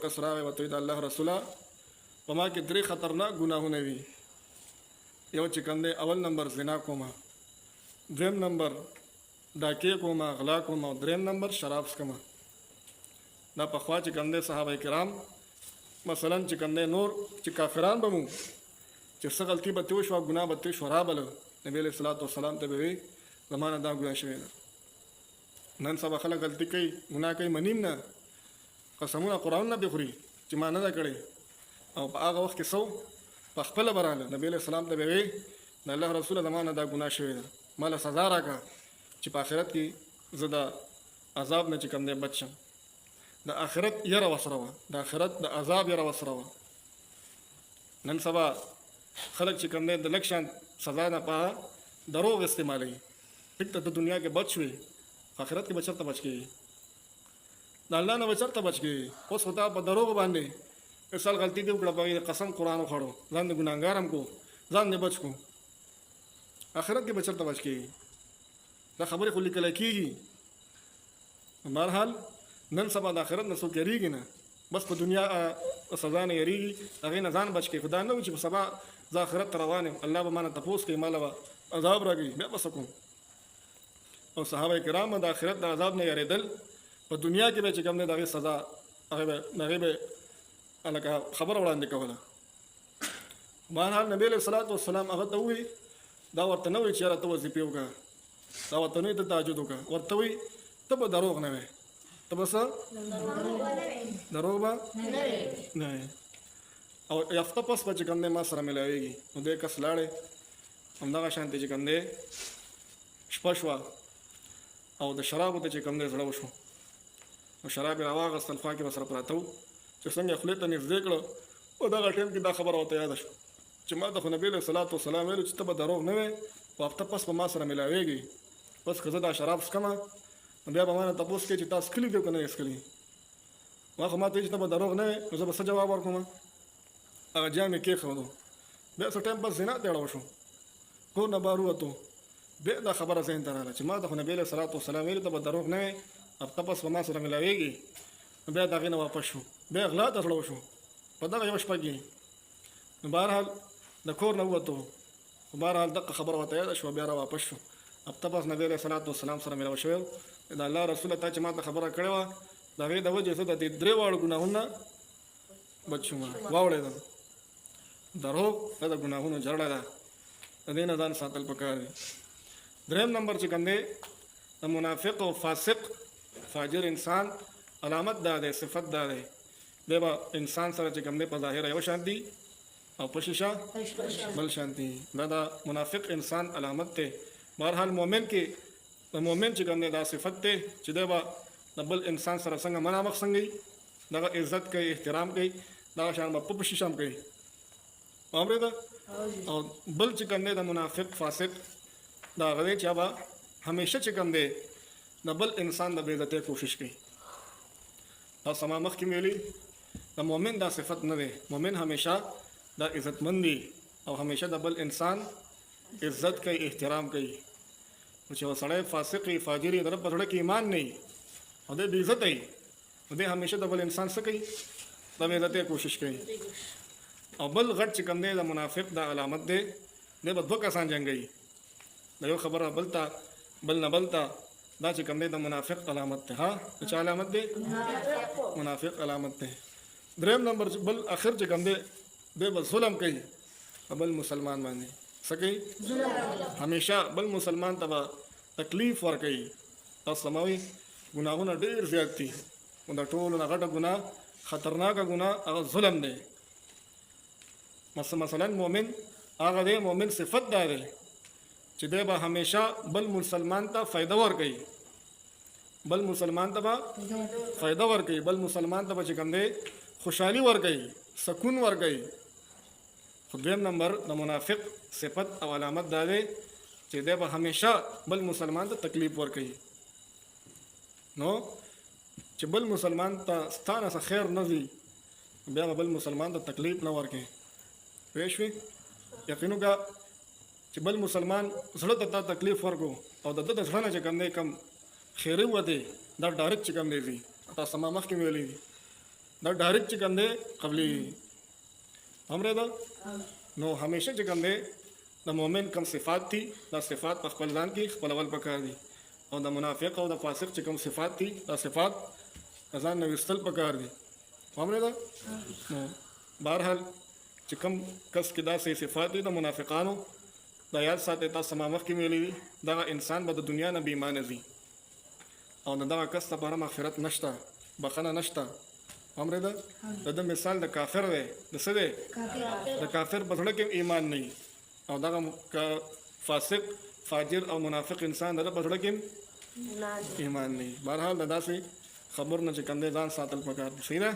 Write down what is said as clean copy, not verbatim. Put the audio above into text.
کس راغی ورته وایي د الله رسوله په ما کې 3 خطرناک ګناهونه وي. یو چې کوم دی اول نمبر زنا کومه، دویم نمبر ډاکې کومه، غلا کومه، او دریم نمبر شراب څښمه. دا پخوا چې کوم دی صحابه کرام مثلا چې کوم دی نور چې کافران به مو چې څه غلطي به ترې وشوه، ګناه به ترې شوه، رابله نبي علیه الصلاة والسلام ته به وي زما نه دا ګناه شوې ده. نن سبا خلک غلطي کوي، ګناه کوي، منیم نه، قسمونه قرآن نه پرې خوري چې ما نه ده کړې. او په هغه وخت کې څه په خپله به راغله نبي علیه السلام ته به وي د الله رسوله زما نه دا ګناه شوې ده، ما له سزا راکړه چې په آخرت کې زه د عذاب نه چې کوم دی بچ شم. د آخرت یره ورسره وه، د آخرت د عذاب یره ورسره وه. نن سبا خلک چې کوم دی د لږ شان سزا نه په دروغ استعمالوي. ټیک ته د دنیا کې بچ شوې، آخرت کې به چېرته بچ کېږي؟ د الله نه به چېرته بچ کېږي؟ اوس خو تا په دروغ باندې مثال غلطي دې وکړه، په هغې قسم قرآن وخوړو، ځان دې ګناهګار هم کو، ځان دې بچ کو، آخرت کې به چېرته بچ کېږي؟ دا خبرې خو لیکلی کېږي. بهرحال نن سبا د آخرت نه څوک یېرېږي نه، بس په دنیا سزا نه یېرېږي، هغې نه ځان بچ کوي. خو دا نه و چې په سبا زه آخرت ته روان یم، الله به ما نه تپوس کوي، ما له به عذاب راکوي، بیا به څه کوم؟ او صحابه کرام د آخرت د عذاب نه یېرېدل، په دنیا کې به چې کوم دی د هغې سزا هغې به لکه خبره وړاندې کوله. بهرحال نبي علیه الصلاة والسلام هغه ته ووایي، دا ورته نه وایي چې یاره ته وظیفې وکړه، دا ورته نه وایي ته تهجد وکړه، ورته وایي ته به دروغ نه وایې، ته به څه دروغ به نه وایې. او یافته پس به چې کوم دی ما سره ملاوېږي. نو دې کس لاړې، همدغه شانتې چې کوم دی شپه شوه او د شرابو ته چې کوم دی زړه وشو، نو شراب یې راواغېستل، خوا کې به سره پراته وو، چې څنګه یې خولې ته نږدې کړه، په دغه ټایم کې دا خبره ورته یاده شوه چې ما ته خو نبي علیه الصلاة والسلام ویلو چې ته به دروغ نه وې، په هفته پس به ما سره ملاوېږي، بس که زه دا شراب څښمه نو بیا به ما نه تپوس کوي چې تا څښلي دي که نه یې څښلي. ما خو ما ته وایي چې ته به دروغ نه وې، نو زه به څه جواب ورکړم؟ هغه جام یې کېښودو، بیا څه ټایم پس زنا ته اړه وشو، کور نه بهر ووتو، بیا دا خبره ذهن ته راغله چې ما ته خو نبي علیه الصلاة والسلام ویلي ته به دروغ نه وې، هفته پس به ما سره ملاوېږي. بیا د هغې نه واپس شو، بیا غلا ته زړه وشو په دغه یوه شپه کې. نو بهرحال د کور نه ووتو، خو بهرحال دغه خبره ورته یاده شوه، بیا را واپس شو. هفته پس نبي علیه الصلاة والسلام سره ملاو شوی د الله رسوله تا چې ما ته خبره کړې وه د هغې د وجې زه د دې 3 واړو ګناهونه بچ شوم، واوړېدم. دروغ دا د ګناهونو جړه ده، د دې نه ځان ساتل پکار دي. دریم نمبر چې کوم دی د منافق او فاسق فاجر انسان علامت دا دی، صفت دا دی، دی به انسان سره چې کوم دی په ظاهره یو شان دي او په شیشه بل شان دي. دا د منافق انسان علامت دی. بهرحال مؤمن کې د مؤمن چې کوم دی دا صفت دی چې دی به د بل انسان سره څنګه مخامخ څنګه وي، دغه عزت کوي، احترام کوي، دغه شان به په شیشه هم کوي. واورېده؟ او بل چې کوم دی د منافق فاسق دا هغه دی چې هغه همیشه چې کوم دی د بل انسان د بې عزتۍ کوشش کوي. دا سما مخکې ویلي د مؤمن دا صفت نه دی. مؤمن همیشه دا عزتمند دی او همیشه د بل انسان عزت کوي، احترام کوي. نو چې یو سړی فاسق وي، فاجر وي، د رب په زړه کې ایمان نه وي او دی بې عزته وي، نو دی همیشه د بل انسان څه کوي؟ د بې عزتۍ کوشش کوي. او بل غټ چې کوم دی د منافق دا علامت دی، دی به 2 کسان جنګوي، د یو خبره بل ته، بل نه بل ته، دا چې کوم دی د منافق علامت دی. ها د چا علامت دی؟ منافق علامت دی. دریم نمبر بل اخر چې کوم دی دی به ظلم کوي بل مسلمان باندې. څه کوي؟ همیشه بل مسلمان ته به تکلیف ورکوي. تاسو سموي ګناهونه ډېر زیات دي، خو د ټولو نه غټه ګناه، خطرناکه ګناه هغه ظلم دی. مثلا مؤمن هغه دی، مؤمن صفت دا دی چې دی به همیشه بل مسلمان ته فایده ورکوي، بل مسلمان ته به فایده ورکوي، بل مسلمان ته به چې کوم دی خوشحالي ورکوي، سکون ورکوي. خو دویم نمبر د منافق صفت او علامت دا دی چې دی به همیشه بل مسلمان ته تکلیف ورکوي. نو چې بل مسلمان ته ستا نه څه خیر نه ځي، بیا به بل مسلمان ته تکلیف نه ورکوي. پوه شوې؟ یقین وکړه چې بل مسلمان زړه ته تا تکلیف ورکو او د ده د زړه نه چې کوم دی کم خیرې وتې دا ډایرکټ چې کوم دی ځي. تاسو ما مخکې ویلي دي دا ډایرکټ چې کوم دی قبلي همره ده نو همیشه چې کوم دی د مؤمن کم صفات دي دا صفات په خپل ځان کې خپلول پکار دي او د منافق او د فاسق چې کوم صفات دي دا صفات ځان نه وستل پکار دي همره ده نو بهرحال چې کوم کس کې داسې صفات دي د منافقانو دا یاد ساتئ تاسو ما مخکې ویلي دي دغه انسان به د دنیا نه بې ایمانه ځي او د دغه کس لپاره مغفرت نشته بخښنه نشته همره ده د ده مثال د کافر دی د څه دی د کافر په زړه کې ایمان نه وي او دغه فاسق فاجر او منافق انسان دغه په زړه کې ایمان نه وي بهرحال د داسې خبر نه چې کوم دی ځان ساتل پکار دي صحیح ده